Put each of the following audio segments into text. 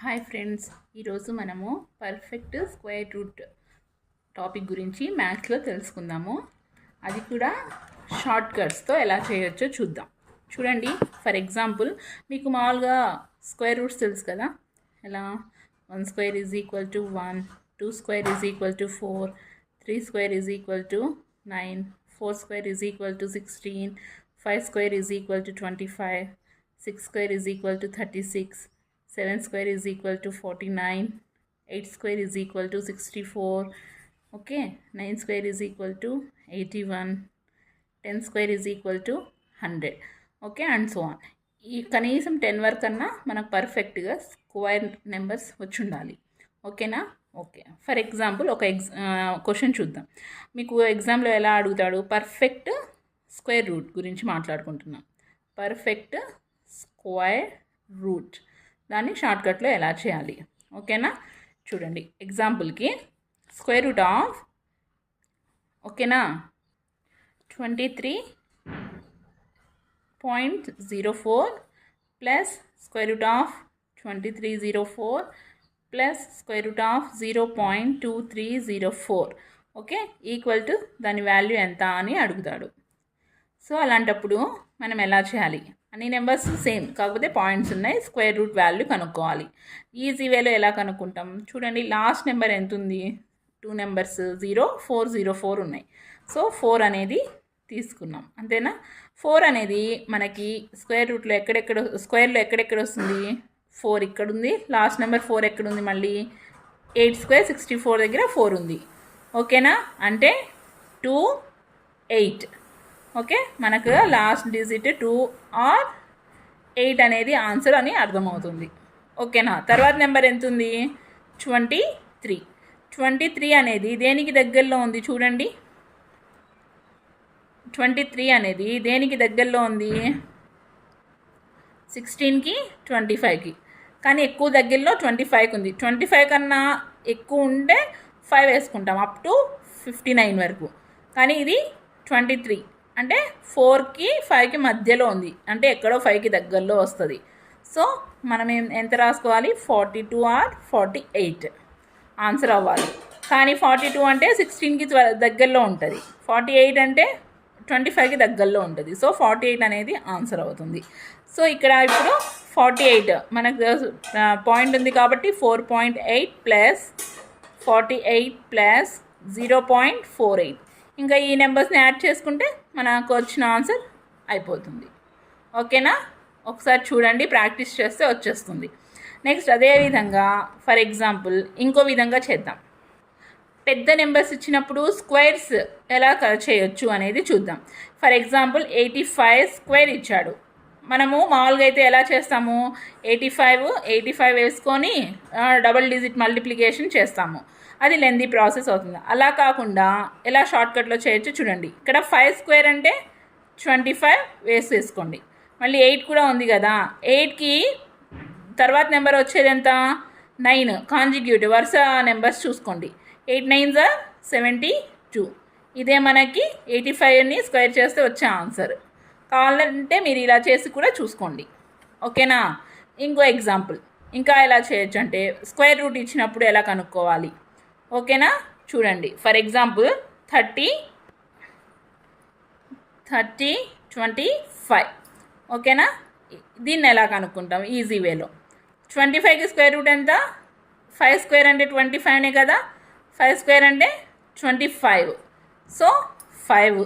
Hi friends, ఈరోజు మనము perfect square root topic గురించి మ్యాథ్స్లో తెలుసుకుందాము. అది కూడా షార్ట్ కట్స్తో ఎలా చేయొచ్చో చూద్దాం. చూడండి, ఫర్ ఎగ్జాంపుల్ మీకు మామూలుగా స్క్వేర్ రూట్స్ తెలుసు కదా. ఎలా 1 square is equal to 1, 2 square is equal to 4, 3 square is equal to 9, 4 square is equal to 16, 5 square is equal to 25, 6 square is equal to 36, 7 square is equal to 49, 8 square is equal to 64, okay, 9 square is equal to 81, 10 square is equal to 100, okay, and so on. ఈ కనీసం 10 వరకు అన్నా మనకు పర్ఫెక్ట్గా square numbers వచ్చి ఉండాలి. ఓకేనా? Okay, for example ఒక క్వశ్చన్ చూద్దాం. మీకు ఎగ్జామ్లో ఎలా అడుగుతాడు? పర్ఫెక్ట్ స్క్వేర్ రూట్ గురించి మాట్లాడుకుంటున్నాం. పర్ఫెక్ట్ స్క్వేర్ రూట్ దాన్ని షార్ట్కట్లో ఎలా చేయాలి? ఓకేనా? చూడండి, ఎగ్జాంపుల్కి స్క్వేర్ రూట్ ఆఫ్, ఓకేనా, 23.04 plus square root of 2304 plus square root of 0.2304, okay, equal to దాని వాల్యూ ఎంత అని అడుగుతాడు. సో అలాంటప్పుడు మనం ఎలా చేయాలి? అన్ని నెంబర్స్ సేమ్, కాకపోతే పాయింట్స్ ఉన్నాయి. స్క్వేర్ రూట్ వాల్యూ కనుక్కోవాలి. ఈజీ వేలో ఎలా కనుక్కుంటాం? చూడండి, లాస్ట్ నెంబర్ ఎంత ఉంది? 2 నెంబర్స్ 0404 ఉన్నాయి. సో 4 అనేది తీసుకున్నాం, అంతేనా? 4 అనేది మనకి స్క్వేర్ రూట్లో స్క్వేర్లో ఎక్కడెక్కడ వస్తుంది? 4 ఇక్కడ ఉంది. లాస్ట్ నెంబర్ 4 ఎక్కడుంది? మళ్ళీ 8 స్క్వేర్ 64 దగ్గర 4 ఉంది. ఓకేనా? అంటే 2, 8. ఓకే, మనకు లాస్ట్ డిజిట్ 2 ఆర్ 8 అనేది ఆన్సర్ అని అర్థమవుతుంది. ఓకేనా? తర్వాత నెంబర్ ఎంత ఉంది? 23. 23 అనేది దేనికి దగ్గరలో ఉంది? చూడండి, 23 అనేది దేనికి దగ్గరలో ఉంది? 16కి 25కి, కానీ ఎక్కువ దగ్గరలో 25కి ఉంది. 25 కన్నా ఎక్కువ ఉంటే 5 వేసుకుంటాం అప్ టు 59 వరకు. కానీ ఇది 23 అంటే 4కి 5కి మధ్యలో ఉంది, అంటే ఎక్కడో 5కి దగ్గరలో వస్తుంది. సో మనం ఎంత రాసుకోవాలి? 42 ఆర్ 48 ఆన్సర్ అవ్వాలి. కానీ 42 అంటే 16కి దగ్గరలో ఉంటుంది, 48 అంటే 25కి దగ్గరలో ఉంటుంది. సో 48 అనేది ఆన్సర్ అవుతుంది. సో ఇక్కడ ఇప్పుడు 48 మనకు పాయింట్ ఉంది కాబట్టి 4.8 ప్లస్ 48 ప్లస్ 0.48, ఇంకా ఈ నెంబర్స్ని యాడ్ చేసుకుంటే మనకు వచ్చిన ఆన్సర్ అయిపోతుంది. ఓకేనా? ఒకసారి చూడండి, ప్రాక్టీస్ చేస్తే వచ్చేస్తుంది. నెక్స్ట్ అదేవిధంగా ఫర్ ఎగ్జాంపుల్ ఇంకో విధంగా చేద్దాం. పెద్ద నెంబర్స్ ఇచ్చినప్పుడు స్క్వేర్స్ ఎలా చేయొచ్చు అనేది చూద్దాం. ఫర్ ఎగ్జాంపుల్ 85 స్క్వేర్ ఇచ్చాడు. మనము మామూలుగా అయితే ఎలా చేస్తాము? 85 వేసుకొని డబుల్ డిజిట్ మల్టిప్లికేషన్ చేస్తాము. అది లెందీ ప్రాసెస్ అవుతుంది. అలా కాకుండా ఎలా షార్ట్కట్లో చేయొచ్చు చూడండి. ఇక్కడ 5 స్క్వేర్ అంటే 25 వేసుకోండి. మళ్ళీ 8 కూడా ఉంది కదా, 8కి తర్వాత నెంబర్ వచ్చేది ఎంత? 9. కాంజిగ్యూటివ్ వరుస నెంబర్స్ చూసుకోండి. 8 9s are 72. ఇదే మనకి 85ని స్క్వేర్ చేస్తే వచ్చే ఆన్సర్. కావాలంటే మీరు ఇలా చేసి కూడా చూసుకోండి. ఓకేనా? ఇంకో ఎగ్జాంపుల్ ఇంకా ఎలా చేయొచ్చు అంటే స్క్వేర్ రూట్ ఇచ్చినప్పుడు ఎలా కనుక్కోవాలి? ఓకేనా? చూడండి, ఫర్ ఎగ్జాంపుల్ 30, 25. ఓకేనా? దీన్ని ఎలా కనుక్కుంటాం? ఈజీ వేలో 25కి స్క్వేర్ రూట్ ఎంత? 5 స్క్వేర్ అంటే 25నే కదా. 5 స్క్వేర్ అంటే 25. సో 5.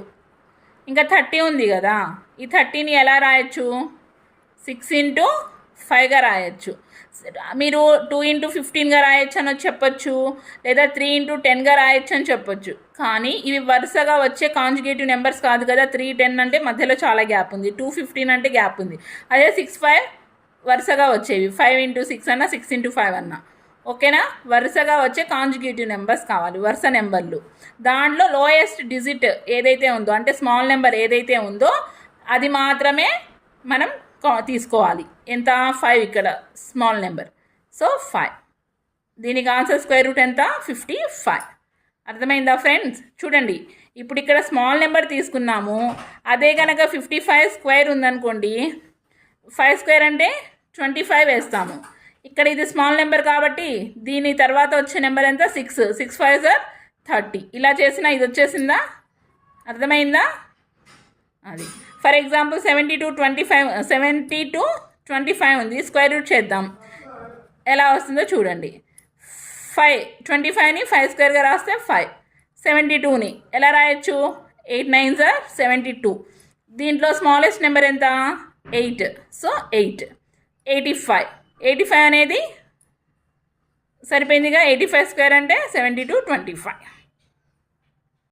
ఇంకా 30 ఉంది కదా, ఈ 30ని ఎలా రాయొచ్చు? 6 into 5గా రాయొచ్చు. మీరు 2 into 15గా రాయొచ్చు అని చెప్పొచ్చు, లేదా 3 into 10గా రాయొచ్చు అని చెప్పొచ్చు. కానీ ఇవి వరుసగా వచ్చే కాంజుగేటివ్ నెంబర్స్ కాదు కదా. 3 10 అంటే మధ్యలో చాలా గ్యాప్ ఉంది, 2 15 అంటే గ్యాప్ ఉంది. అదే 6 5 వరుసగా వచ్చేవి. 5 into 6 అన్నా 6 into 5 అన్నా. ఓకేనా? వరుసగా వచ్చే కాంజుగేటివ్ నెంబర్స్ కావాలి, వరుస నెంబర్లు. దాంట్లో లోయెస్ట్ డిజిట్ ఏదైతే ఉందో, అంటే స్మాల్ నెంబర్ ఏదైతే ఉందో అది మాత్రమే మనం తీసుకోవాలి. ఎంత? 5 ఇక్కడ స్మాల్ నెంబర్. సో 5. దీనికి ఆన్సర్ స్క్వేర్ రూట్ ఎంత? 55. అర్థమైందా ఫ్రెండ్స్? చూడండి, ఇప్పుడు ఇక్కడ స్మాల్ నెంబర్ తీసుకున్నాము. అదే కనుక 55 స్క్వేర్ ఉందనుకోండి, 5 స్క్వేర్ అంటే 25 వేస్తాము. ఇక్కడ ఇది స్మాల్ నెంబర్ కాబట్టి దీని తర్వాత వచ్చే నెంబర్ ఎంత 6 6 5 సార్ 30 ఇలా చేసిన ఇది వచ్చేసిందా అర్థమైందా అది ఫర్ ఎగ్జాంపుల్ 70 ఉంది స్క్వేర్ రూట్ చేద్దాం ఎలా వస్తుందో చూడండి 25ని 5 స్క్వేర్గా రాస్తే 5 72ని ఎలా రాయొచ్చు 8 9 సార్ 72 దీంట్లో స్మాలెస్ట్ నెంబర్ ఎంత 8 సో 85 అనేది సరిపోయిందిగా 85 స్క్వేర్ అంటే 72 25